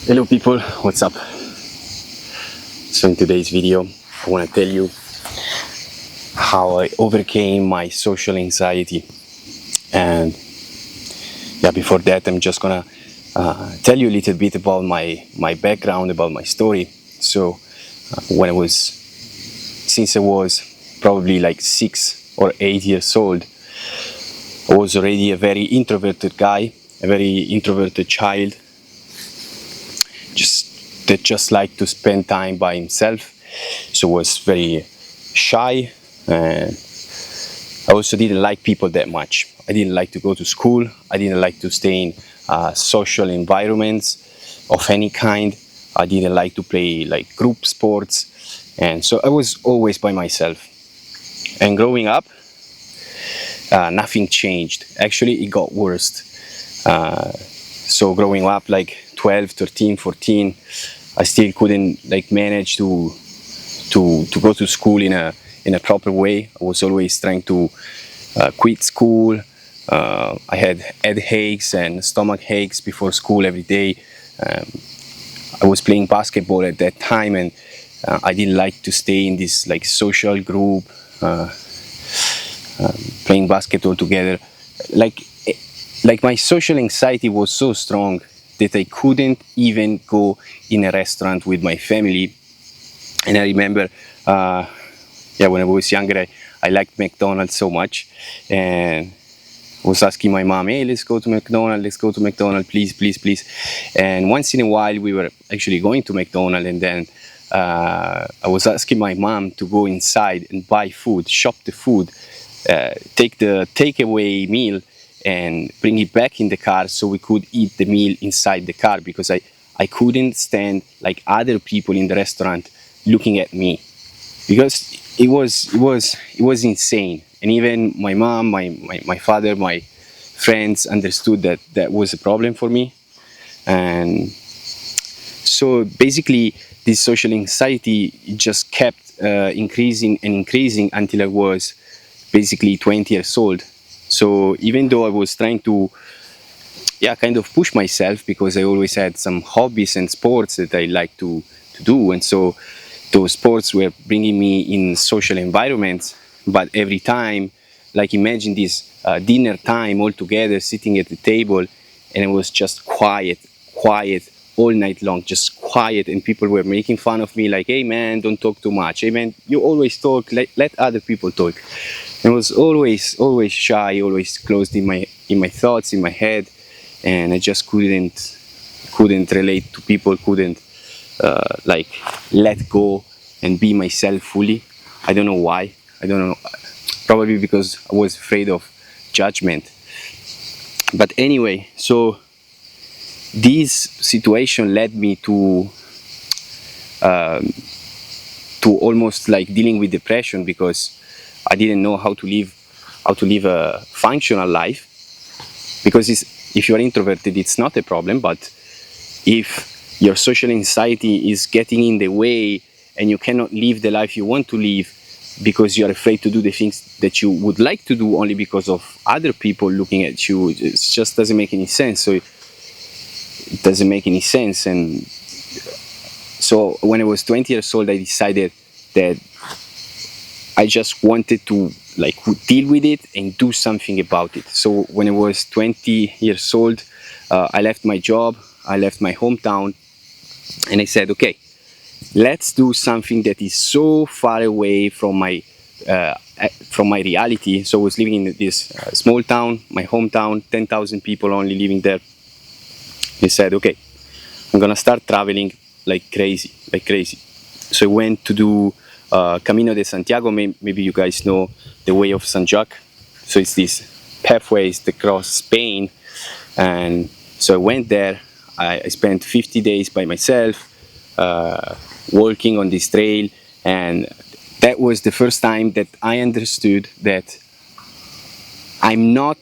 Hello people, what's up? So in today's video I want to tell you how I overcame my social anxiety. And yeah, before that I'm just gonna tell you a little bit about my background, about my story. So since I was probably like 6 or 8 years old, I was already a very introverted guy, a very introverted child, just like to spend time by himself. So was very shy, and I also didn't like people that much. I didn't like to go to school. I didn't like to stay in social environments of any kind. I didn't like to play like group sports, and so I was always by myself. And growing up, nothing changed. Actually, it got worse. So growing up like 12, 13, 14, I still couldn't like manage to go to school in a proper way. I was always trying to quit school. I had headaches and stomach aches before school every day. I was playing basketball at that time, and I didn't like to stay in this like social group, playing basketball together. Like my social anxiety was so strong that I couldn't even go in a restaurant with my family. And I remember, when I was younger, I liked McDonald's so much, and was asking my mom, "Hey, let's go to McDonald's, please, please, please." And once in a while, we were actually going to McDonald's, and then I was asking my mom to go inside and buy food, shop the food, take the takeaway meal, and bring it back in the car so we could eat the meal inside the car, because I couldn't stand like other people in the restaurant looking at me, because it was insane. And even my mom, my father, my friends understood that that was a problem for me. And so basically this social anxiety just kept increasing and increasing until I was basically 20 years old. So even though I was trying to kind of push myself, because I always had some hobbies and sports that I like to do, and so those sports were bringing me in social environments. But every time, like imagine this dinner time all together, sitting at the table, and it was just quiet all night long, just quiet, and people were making fun of me, like, "Hey man, don't talk too much. Hey man, you always talk, let other people talk." I was always shy, always closed in my thoughts, in my head, and I just couldn't relate to people, couldn't like let go and be myself fully. I don't know why. I don't know. Probably because I was afraid of judgment. But anyway, so this situation led me to almost like dealing with depression, because I didn't know how to live a functional life. Because if you are introverted, it's not a problem, but if your social anxiety is getting in the way and you cannot live the life you want to live because you're afraid to do the things that you would like to do only because of other people looking at you, it just doesn't make any sense. So it doesn't make any sense. And so when I was 20 years old, I decided that I just wanted to like deal with it and do something about it. So when I was 20 years old, I left my job, I left my hometown, and I said, okay, let's do something that is so far away from my reality. So I was living in this small town, my hometown, 10,000 people only living there. I said, okay, I'm gonna start traveling like crazy. So I went to do Camino de Santiago. Maybe you guys know the Way of San Jacques. So it's these pathways that cross Spain. And so I went there. I spent 50 days by myself, walking on this trail. And that was the first time that I understood that I'm not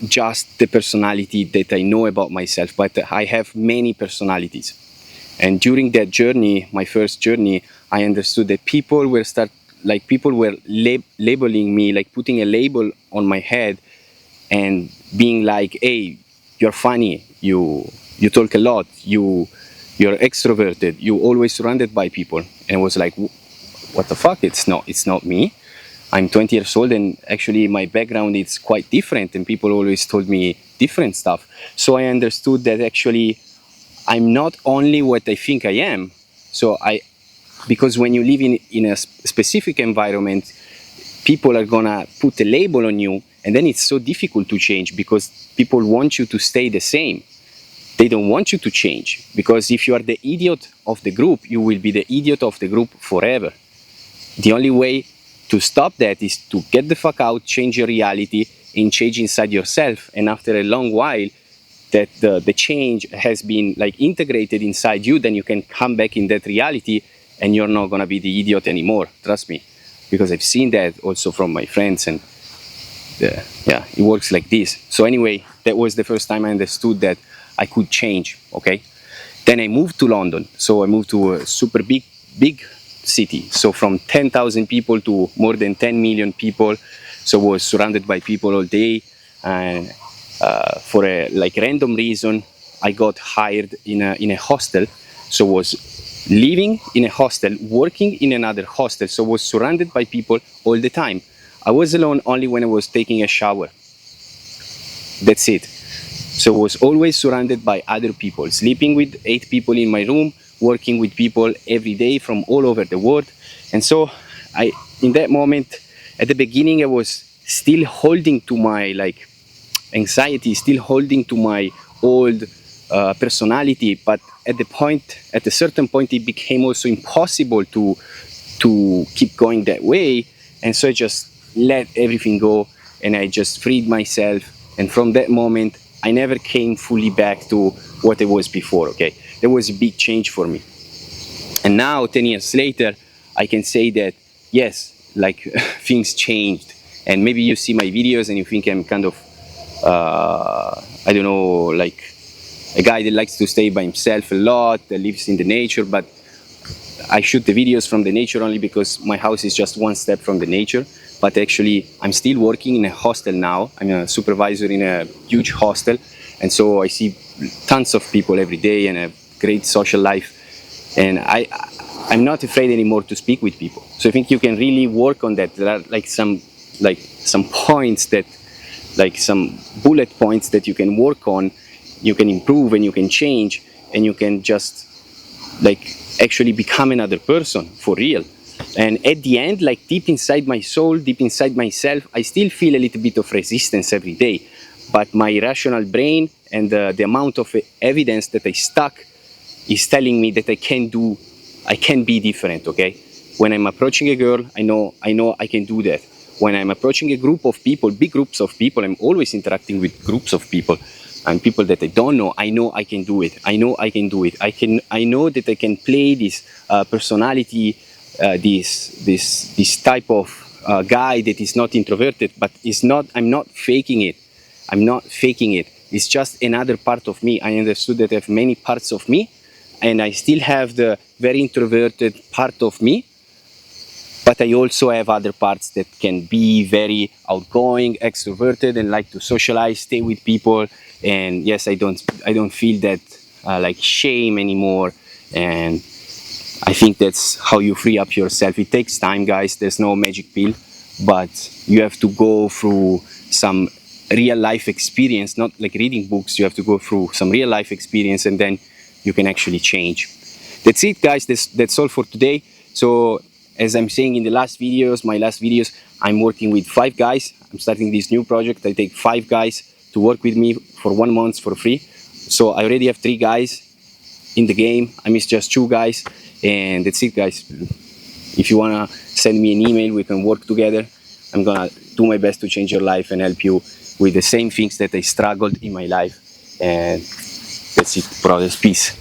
just the personality that I know about myself, but I have many personalities. And during that journey, my first journey, I understood that people were labeling me, like putting a label on my head and being like, "Hey, you're funny, you talk a lot, you you're extroverted, you always surrounded by people. And I was like, what the fuck, it's not me. I'm 20 years old, and actually my background is quite different, and people always told me different stuff. So I understood that actually I'm not only what I think I am. Because when you live in a specific environment, people are gonna put a label on you, and then it's so difficult to change because people want you to stay the same. They don't want you to change, because if you are the idiot of the group, you will be the idiot of the group forever. The only way to stop that is to get the fuck out, change your reality, and change inside yourself. And after a long while, that the change has been like integrated inside you, then you can come back in that reality, and you're not gonna be the idiot anymore. Trust me, because I've seen that also from my friends, and yeah, it works like this. So anyway, that was the first time I understood that I could change. Okay, then I moved to London. So I moved to a super big city. So from 10,000 people to more than 10 million people. So I was surrounded by people all day, and for a like random reason, I got hired in a hostel. So I was living in a hostel, working in another hostel. So I was surrounded by people all the time. I was alone only when I was taking a shower. That's it. So I was always surrounded by other people, sleeping with 8 people in my room, working with people every day from all over the world. And so in that moment, at the beginning, I was still holding to my like anxiety, still holding to my old personality. But at a certain point, it became also impossible to keep going that way. And so I just let everything go, and I just freed myself. And from that moment, I never came fully back to what it was before. Okay, there was a big change for me. And now, 10 years later, I can say that yes, like things changed. And maybe you see my videos and you think I'm kind of I don't know, like a guy that likes to stay by himself a lot, that lives in the nature. But I shoot the videos from the nature only because my house is just one step from the nature. But actually, I'm still working in a hostel now. I'm a supervisor in a huge hostel. And so I see tons of people every day and a great social life. And I'm not afraid anymore to speak with people. So I think you can really work on that. There are like some points that, like some bullet points that you can work on, you can improve and you can change, and you can just like actually become another person for real. And at the end, like deep inside my soul, deep inside myself, I still feel a little bit of resistance every day. But my rational brain and the amount of evidence that I stuck is telling me that I can be different, okay? When I'm approaching a girl, I know I can do that. When I'm approaching a group of people, big groups of people, I'm always interacting with groups of people and people that I don't know. I know I can do it. I know I can do it. I know that I can play this personality, this type of guy that is not introverted, but I'm not faking it. I'm not faking it. It's just another part of me. I understood that I have many parts of me, and I still have the very introverted part of me, but I also have other parts that can be very outgoing, extroverted, and like to socialize, stay with people. And yes, I don't feel that like shame anymore. And I think that's how you free up yourself. It takes time, guys. There's no magic pill, but you have to go through some real life experience, not like reading books. You have to go through some real life experience, and then you can actually change. That's it, guys. That's all for today. So as I'm saying in the my last videos, I'm working with 5 guys. I'm starting this new project. I take 5 guys to work with me for 1 month for free. So I already have 3 guys in the game. I miss just 2 guys, and that's it, guys. If you wanna send me an email, we can work together. I'm gonna do my best to change your life and help you with the same things that I struggled in my life. And that's it, brothers. Peace.